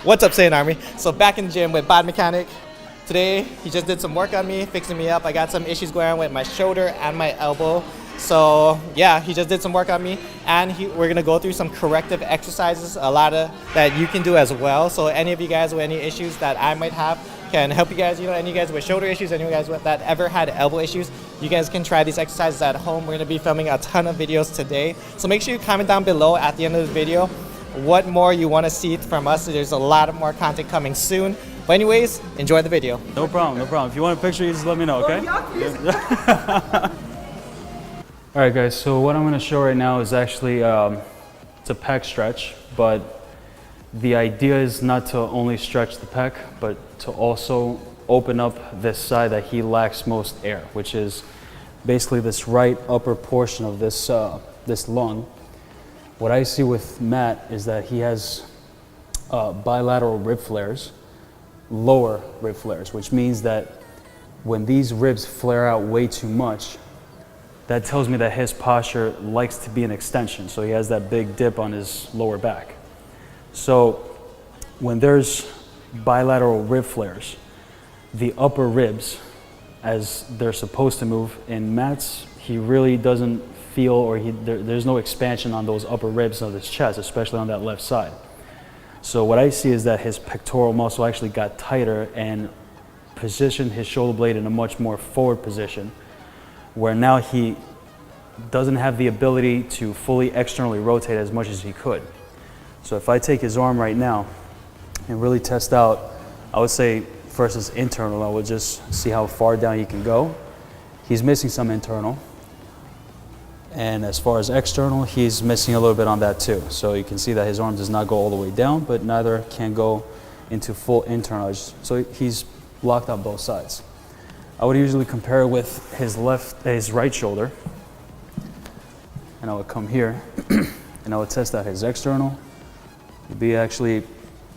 What's up, Saiyan Army? So back in the gym with Bod Mechanic. Today, he just did some work on me, fixing me up. I got some issues going on with my shoulder and my elbow. So yeah, he just did some work on me, and we're gonna go through some corrective exercises, a lot of that you can do as well. So any of you guys with any issues that I might have can help you guys. You know, any of you guys with shoulder issues, any of you guys that ever had elbow issues, you guys can try these exercises at home. We're gonna be filming a ton of videos today. So make sure you comment down below at the end of the video what more you want to see from us. There's a lot of more content coming soon. But anyways, enjoy the video. No problem, no problem. If you want a picture, you just let me know, okay? All right, guys, so what I'm gonna show right now is actually, it's a pec stretch, but the idea is not to only stretch the pec, but to also open up this side that he lacks most air, which is basically this right upper portion of this, this lung. What I see with Matt is that he has bilateral rib flares, lower rib flares, which means that when these ribs flare out way too much, that tells me that his posture likes to be an extension. So he has that big dip on his lower back. So when there's bilateral rib flares, the upper ribs, as they're supposed to move, in Matt's, he really doesn't feel, or there's no expansion on those upper ribs of his chest, especially on that left side. So what I see is that his pectoral muscle actually got tighter and positioned his shoulder blade in a much more forward position, where now he doesn't have the ability to fully externally rotate as much as he could. So if I take his arm right now and really test out, I would say first is internal. I would just see how far down he can go. He's missing some internal. And as far as external, he's missing a little bit on that too. So you can see that his arm does not go all the way down, but neither can go into full internal. So he's blocked on both sides. I would usually compare it with his right shoulder. And I would come here and I would test out his external. It'd be actually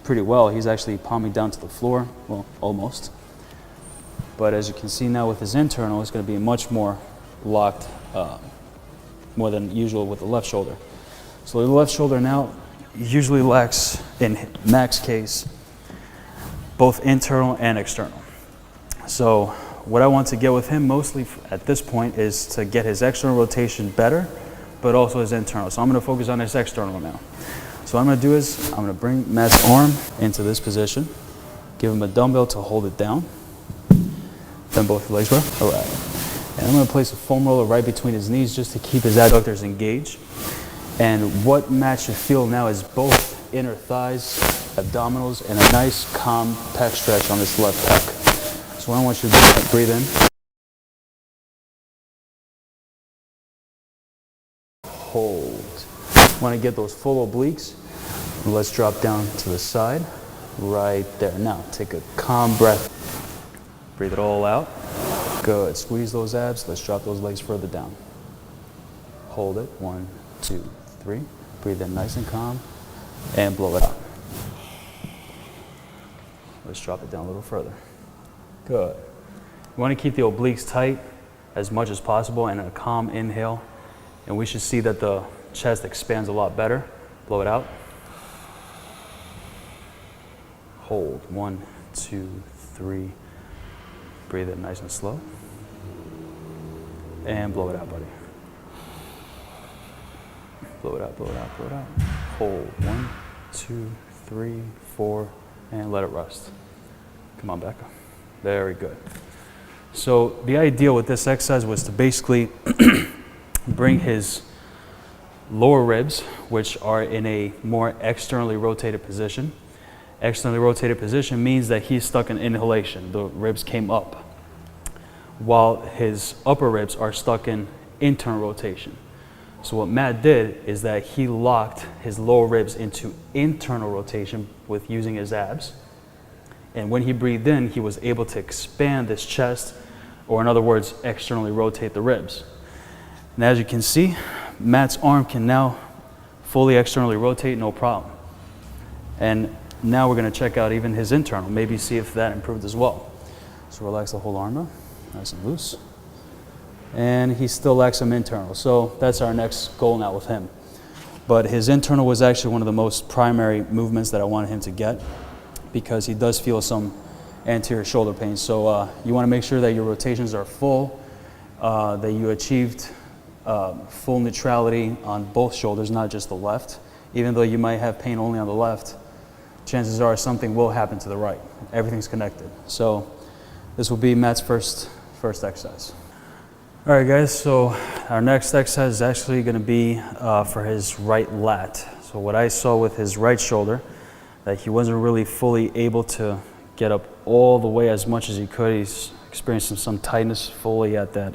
pretty well. He's actually palming down to the floor, well, almost. But as you can see now with his internal, it's gonna be much more locked, more than usual with the left shoulder. So the left shoulder now usually lacks, in Mac's case, both internal and external. So what I want to get with him mostly at this point is to get his external rotation better, but also his internal. So I'm gonna focus on his external now. So what I'm gonna do is, I'm gonna bring Matt's arm into this position, give him a dumbbell to hold it down, then both legs, bro. All right. And I'm gonna place a foam roller right between his knees just to keep his adductors engaged. And what Matt should feel now is both inner thighs, abdominals, and a nice calm pec stretch on this left pec. So what I want you to do is breathe in. Hold. Want to get those full obliques. Let's drop down to the side, right there. Now take a calm breath. Breathe it all out. Good, squeeze those abs. Let's drop those legs further down. Hold it, 1, 2, 3. Breathe in nice and calm, and blow it out. Let's drop it down a little further. Good. You want to keep the obliques tight as much as possible and a calm inhale. And we should see that the chest expands a lot better. Blow it out. Hold, 1, 2, 3. Breathe it nice and slow. And blow it out, buddy. Blow it out, blow it out, blow it out. Hold, 1, 2, 3, 4, and let it rest. Come on, back up. Very good. So the idea with this exercise was to basically bring his lower ribs, which are in a more externally rotated position. Externally rotated position means that he's stuck in inhalation. The ribs came up, while his upper ribs are stuck in internal rotation. So what Matt did is that he locked his lower ribs into internal rotation with using his abs. And when he breathed in, he was able to expand his chest, or in other words, externally rotate the ribs. And as you can see, Matt's arm can now fully externally rotate, no problem. And now we're gonna check out even his internal, maybe see if that improved as well. So relax the whole arm up, nice and loose. And he still lacks some internal. So that's our next goal now with him. But his internal was actually one of the most primary movements that I wanted him to get. because he does feel some anterior shoulder pain. So you want to make sure that your rotations are full, that you achieved full neutrality on both shoulders, not just the left. Even though you might have pain only on the left, chances are something will happen to the right. Everything's connected. So this will be Matt's first exercise. All right, guys, so our next exercise is actually going to be for his right lat. So what I saw with his right shoulder, that he wasn't really fully able to get up all the way as much as he could. He's experiencing some tightness fully at that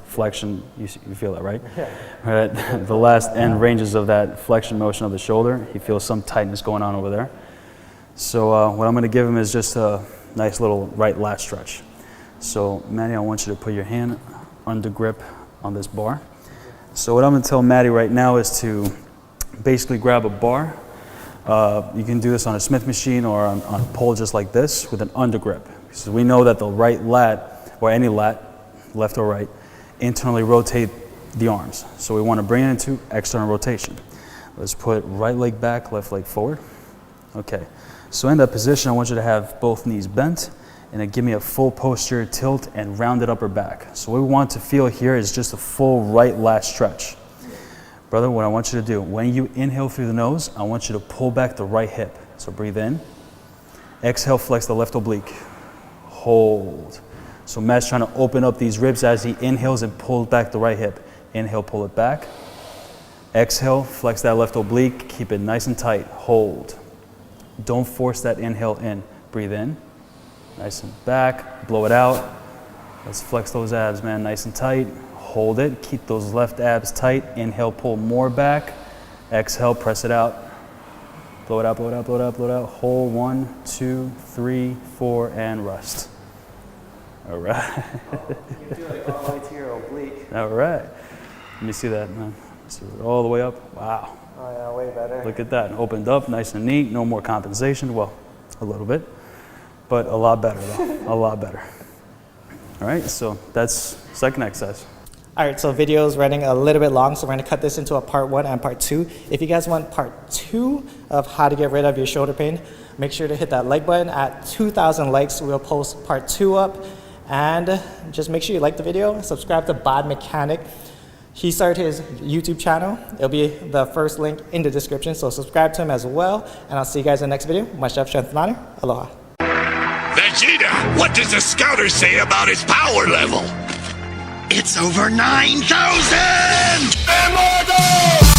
flexion. You feel that, right? Yeah. Right. The last end ranges of that flexion motion of the shoulder. He feels some tightness going on over there. So what I'm going to give him is just a nice little right lat stretch. So Maddie, I want you to put your hand under grip on this bar. So what I'm going to tell Maddie right now is to basically grab a bar. You can do this on a Smith machine or on a pole just like this with an under grip. So we know that the right lat, or any lat, left or right, internally rotate the arms. So we want to bring it into external rotation. Let's put right leg back, left leg forward. Okay, so in that position, I want you to have both knees bent and then give me a full posterior tilt and rounded upper back. So what we want to feel here is just a full right lat stretch. Brother, what I want you to do, when you inhale through the nose, I want you to pull back the right hip. So breathe in. Exhale, flex the left oblique. Hold. So Matt's trying to open up these ribs as he inhales and pulls back the right hip. Inhale, pull it back. Exhale, flex that left oblique. Keep it nice and tight. Hold. Don't force that inhale in. Breathe in. Nice and back. Blow it out. Let's flex those abs, man. Nice and tight. Hold it. Keep those left abs tight. Inhale, pull more back. Exhale, press it out. Blow it out, blow it out, blow it out, blow it out. Hold 1, 2, 3, 4, and rest. All right. You feel like all the way to your oblique. All right. Let me see that, man. See it all the way up. Wow. Oh yeah, way better. Look at that. Opened up, nice and neat. No more compensation. Well, a little bit, but a lot better though. A lot better. All right. So that's second exercise. All right, so video is running a little bit long, so we're gonna cut this into a part 1 and part 2. If you guys want part 2 of how to get rid of your shoulder pain, make sure to hit that like button. At 2,000 likes, we'll post part 2 up. And just make sure you like the video, subscribe to Bod Mechanic. He started his YouTube channel. It'll be the first link in the description, so subscribe to him as well. And I'll see you guys in the next video. My chef, Strength and Honor. Aloha. Vegeta, what does the scouter say about his power level? It's over 9,000! Immortal!